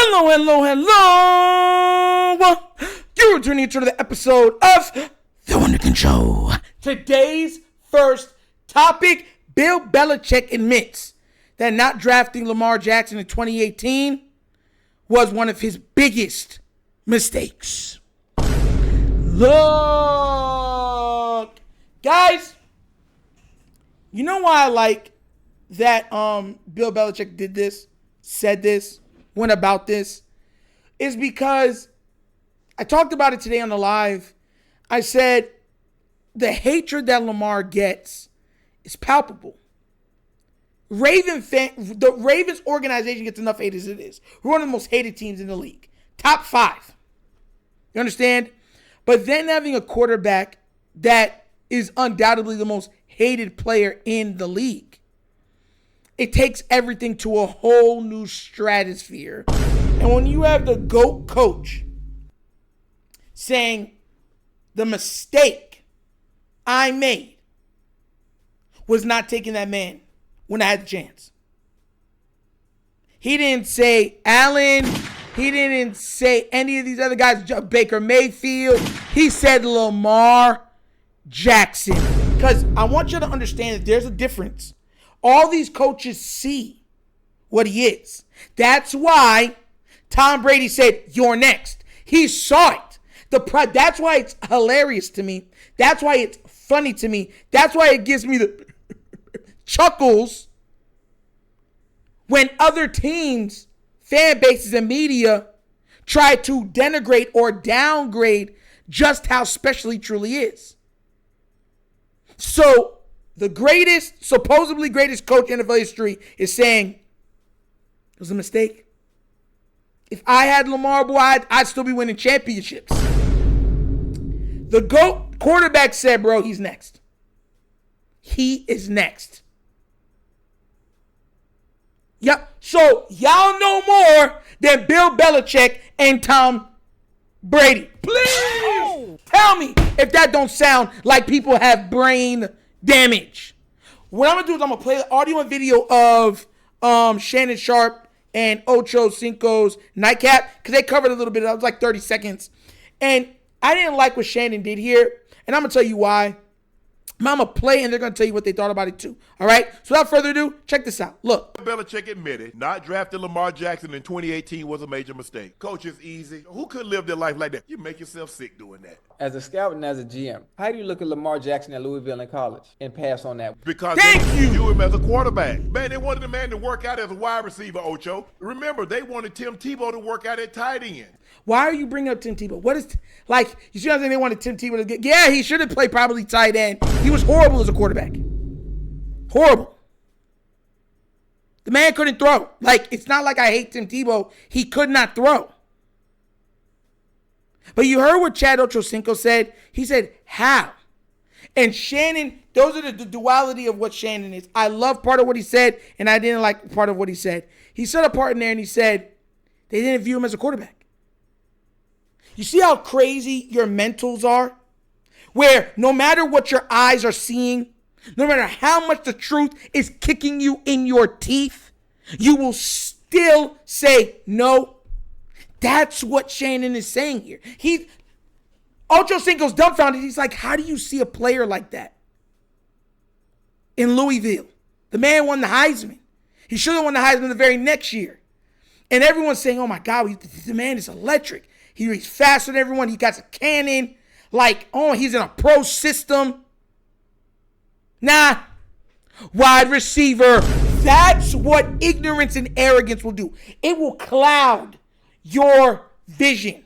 Hello, hello, hello. You're tuning into the episode of TheWunderkindShow. Today's first topic, Bill Belichick admits that not drafting Lamar Jackson in 2018 was one of his biggest mistakes. Look, guys, you know why I like that Bill Belichick did this, said this, went about this, is because I talked about it today on the live. I said the hatred that Lamar gets is palpable. The Ravens organization gets enough hate as it is. We're one of the most hated teams in the league. Top 5. You understand? But then having a quarterback that is undoubtedly the most hated player in the league, it takes everything to a whole new stratosphere. And when you have the GOAT coach saying the mistake I made was not taking that man when I had the chance. He didn't say Allen. He didn't say any of these other guys, Baker Mayfield. He said Lamar Jackson. Because I want you to understand that there's a difference. All these coaches see what he is. That's why Tom Brady said, "You're next." He saw it. That's why it's hilarious to me. That's why it's funny to me. That's why it gives me the chuckles when other teams, fan bases, and media try to denigrate or downgrade just how special he truly is. So, the supposedly greatest coach in NFL history is saying, it was a mistake. If I had Lamar, boy, I'd still be winning championships. The GOAT quarterback said, bro, he's next. He is next. Yep. So, y'all know more than Bill Belichick and Tom Brady. Please tell me if that don't sound like people have brain damage. What I'm going to do is I'm going to play the audio and video of Shannon, Sharpe, and Ocho Cinco's nightcap because they covered a little bit. It was like 30 seconds. And I didn't like what Shannon did here. And I'm going to tell you why. I'm going to play and they're going to tell you what they thought about it too. All right? So without further ado, check this out. Look. Belichick admitted not drafting Lamar Jackson in 2018 was a major mistake. Coach, it's easy. Who could live their life like that? You make yourself sick doing that. As a scout and as a GM, how do you look at Lamar Jackson at Louisville in college and pass on that? Because Thank they you. view him as a quarterback. Man, they wanted the man to work out as a wide receiver, Ocho. Remember, they wanted Tim Tebow to work out at tight end. Why are you bringing up Tim Tebow? What is, you see what I'm saying? They wanted Tim Tebow to get, yeah, he should have played probably tight end. He was horrible as a quarterback. Horrible. The man couldn't throw. It's not like I hate Tim Tebow. He could not throw. But you heard what Chad Ochocinco said. He said, how? And Shannon, those are the duality of what Shannon is. I love part of what he said, and I didn't like part of what he said. He said a part in there, and he said, they didn't view him as a quarterback. You see how crazy your mentals are? Where no matter what your eyes are seeing, no matter how much the truth is kicking you in your teeth, you will still say no. That's what Shannon is saying here. Ocho Cinco's dumbfounded. He's like, how do you see a player like that in Louisville? The man won the Heisman. He should have won the Heisman the very next year. And everyone's saying, oh my God, the man is electric. He's faster than everyone. He got a cannon. He's in a pro system. Nah. Wide receiver. That's what ignorance and arrogance will do. It will cloud your vision.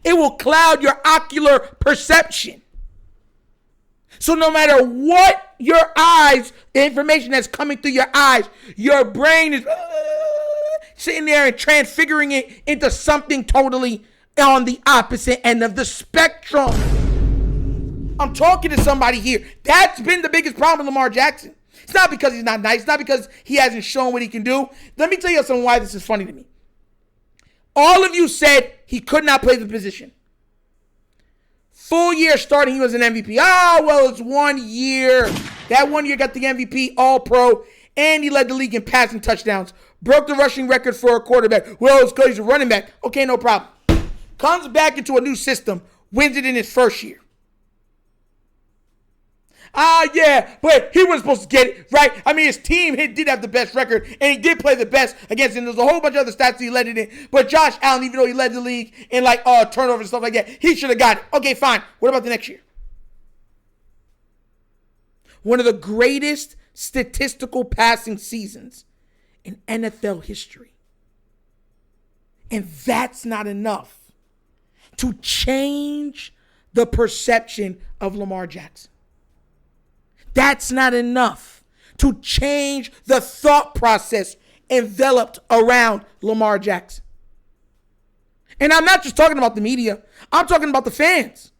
It will cloud your ocular perception. So no matter what your eyes, the information that's coming through your eyes, your brain is sitting there and transfiguring it into something totally on the opposite end of the spectrum. I'm talking to somebody here. That's been the biggest problem with Lamar Jackson. It's not because he's not nice. It's not because he hasn't shown what he can do. Let me tell you something why this is funny to me. All of you said he could not play the position. Full year starting, he was an MVP. Oh, well, it's 1 year. That 1 year got the MVP, All-Pro, And he led the league in passing touchdowns. Broke the rushing record for a quarterback. Well, it's because he's a running back. Okay, no problem. Comes back into a new system. Wins it in his first year. Yeah, but he was supposed to get it, right? I mean, his team did have the best record, and he did play the best against him. There's a whole bunch of other stats he led it in. But Josh Allen, even though he led the league in turnovers and stuff like that, he should have got it. Okay, fine. What about the next year? One of the greatest statistical passing seasons in NFL history. And that's not enough to change the perception of Lamar Jackson. That's not enough to change the thought process enveloped around Lamar Jackson. And I'm not just talking about the media. I'm talking about the fans.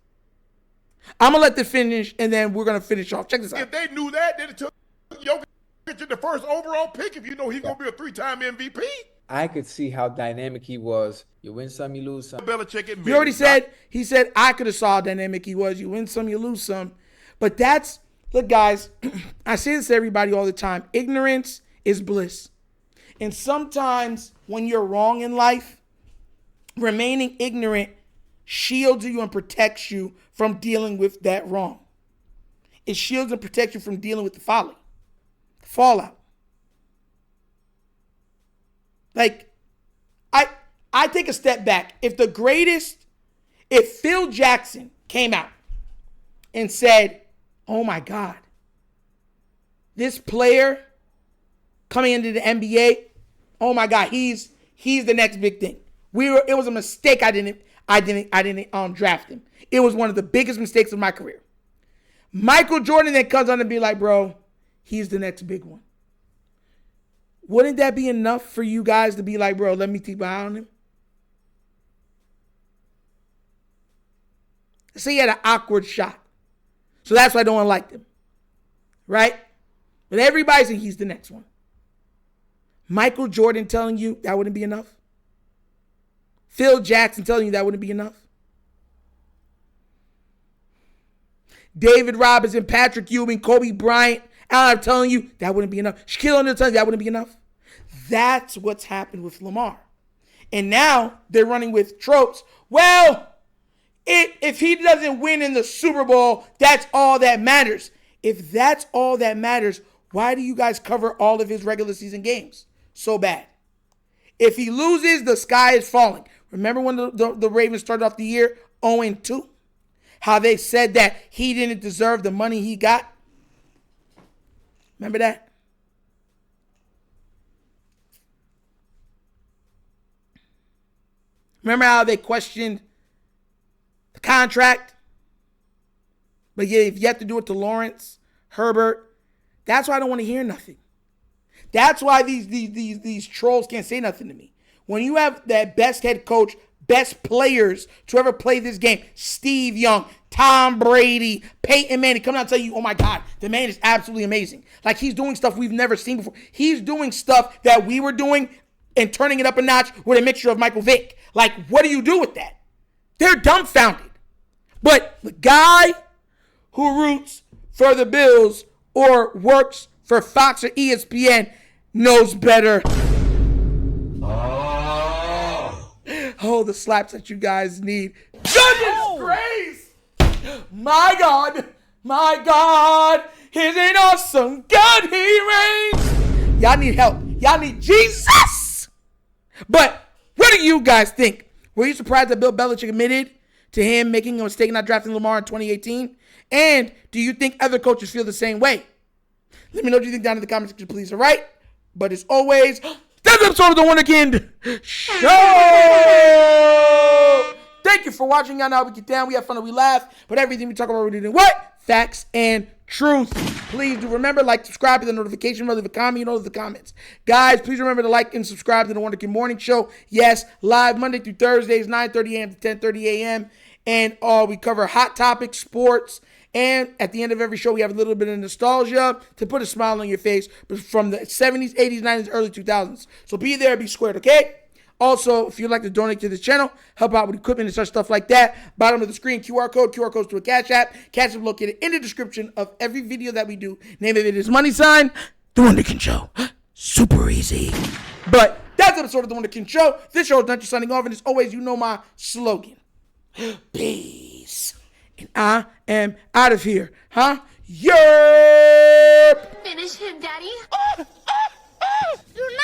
I'm going to let them finish, and then we're going to finish off. Check this out. If they knew that, they'd have took Jokic the first overall pick if you know he's going to be a 3-time MVP. I could see how dynamic he was. You win some, you lose some. Belichick admitted. You already said, he said, I could have saw how dynamic he was. You win some, you lose some. But that's, look, guys, I say this to everybody all the time. Ignorance is bliss. And sometimes when you're wrong in life, remaining ignorant shields you and protects you from dealing with that wrong. It shields and protects you from dealing with the folly, the fallout. Like, I take a step back. If Phil Jackson came out and said, oh my God, this player coming into the NBA, oh my God, he's the next big thing. It was a mistake I didn't draft him. It was one of the biggest mistakes of my career. Michael Jordan then comes on and be like, bro, he's the next big one. Wouldn't that be enough for you guys to be like, bro, let me keep an eye on him? Say he had an awkward shot. So that's why no one liked him. Right? But everybody's saying he's the next one. Michael Jordan telling you that wouldn't be enough? Phil Jackson telling you that wouldn't be enough? David Robinson, Patrick Ewing, Kobe Bryant, I'm telling you that wouldn't be enough. Shaquille O'Neal telling you that wouldn't be enough. That's what's happened with Lamar. And now they're running with tropes. Well, if he doesn't win in the Super Bowl, that's all that matters. If that's all that matters, why do you guys cover all of his regular season games so bad? If he loses, the sky is falling. Remember when the Ravens started off the year 0-2? How they said that he didn't deserve the money he got? Remember that? Remember how they questioned the contract? But yeah, if you have to do it to Lawrence, Herbert, that's why I don't want to hear nothing. That's why these trolls can't say nothing to me. When you have that best head coach, best players to ever play this game, Steve Young, Tom Brady, Peyton Manning, come out and tell you, oh my God, the man is absolutely amazing. Like, he's doing stuff we've never seen before. He's doing stuff that we were doing and turning it up a notch with a mixture of Michael Vick. Like, what do you do with that? They're dumbfounded. But the guy who roots for the Bills or works for Fox or ESPN knows better. Oh, the slaps that you guys need. Goodness grace! My God, he's an awesome God, he reigns. Y'all need help. Y'all need Jesus. But what do you guys think? Were you surprised that Bill Belichick admitted to him making a mistake not drafting Lamar in 2018? And do you think other coaches feel the same way? Let me know what you think down in the comment section, please. All right? But as always, that's an episode of The Wunderkind Show. Thank you for watching. Y'all know we get down, we have fun, and we laugh. But everything we talk about, we're doing what? Facts and truth. Please do remember, like, subscribe to the notification bell, leave a comment, you know the comments. Guys, please remember to like and subscribe to The Wunderkind Morning Show. Yes, live Monday through Thursdays, 9:30 a.m. to 10:30 a.m. And we cover hot topics, sports, and at the end of every show, we have a little bit of nostalgia to put a smile on your face from the 70s, 80s, 90s, early 2000s. So be there, be squared, okay? Also, if you'd like to donate to this channel, help out with equipment and such stuff like that, bottom of the screen, QR codes to a Cash App. Cash App located in the description of every video that we do. Name of it is $, The Wunderkind Show. Super easy. But that's episode of The Wunderkind Show. This show is Dutch signing off, and as always, you know my slogan. Peace. And I am out of here. Huh? Yerp! Finish him, Daddy. You're not